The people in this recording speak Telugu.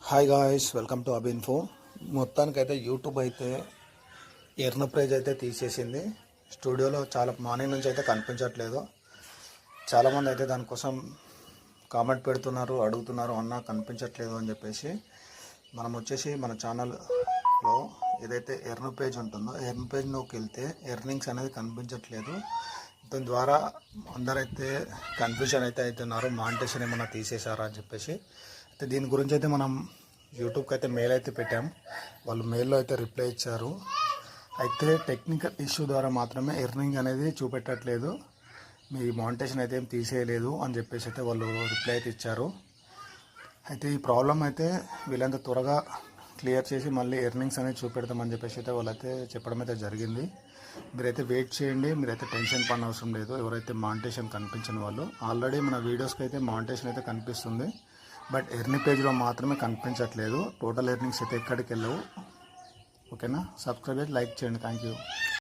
హాయ్ గాయ్స్, వెల్కమ్ టు అబిన్ఫో. మొత్తానికైతే యూట్యూబ్ అయితే ఎర్న్ ప్రైజ్ అయితే తీసేసింది. స్టూడియోలో చాలా మార్నింగ్ నుంచి అయితే కనిపించట్లేదు. చాలామంది అయితే దానికోసం కామెంట్ పెడుతున్నారు, అడుగుతున్నారు, అన్న కనిపించట్లేదు అని చెప్పేసి. మనం వచ్చేసి మన ఛానల్లో ఏదైతే ఎర్న్ పేజ్ ఉంటుందో ఎర్న్ పేజ్లోకి వెళ్తే ఎర్నింగ్స్ అనేది కనిపించట్లేదు. దాని ద్వారా అందరైతే కన్ఫ్యూజన్ అయితే అవుతున్నారు, మానిటేషన్ ఏమన్నా తీసేశారా అని చెప్పేసి. అయితే దీని గురించి అయితే మనం యూట్యూబ్కి అయితే మెయిల్ అయితే పెట్టాం. వాళ్ళు మెయిల్లో అయితే రిప్లై ఇచ్చారు. అయితే టెక్నికల్ ఇష్యూ ద్వారా మాత్రమే ఎర్నింగ్ అనేది చూపెట్టట్లేదు, మీ మానిటేషన్ అయితే ఏం తీసేయలేదు అని చెప్పేసి అయితే వాళ్ళు రిప్లై అయితే ఇచ్చారు. అయితే ఈ ప్రాబ్లం అయితే వీళ్ళంతా త్వరగా క్లియర్ చేసి మళ్ళీ ఎర్నింగ్స్ అనేది చూపెడతామని చెప్పేసి అయితే వాళ్ళైతే చెప్పడం అయితే జరిగింది. మీరైతే వెయిట్ చేయండి, మీరైతే టెన్షన్ పడిన అవసరం లేదు. ఎవరైతే మానిటేషన్ కనిపించిన వాళ్ళు, ఆల్రెడీ మన వీడియోస్కి అయితే మానిటేషన్ అయితే కనిపిస్తుంది, బట్ ఎర్నింగ్ పేజ్లో మాత్రమే కనిపించట్లేదు. టోటల్ ఎర్నింగ్స్ అయితే ఎక్కడికి వెళ్ళవు. ఓకేనా? సబ్స్క్రైబ్ చేసి లైక్ చేయండి. Thank you.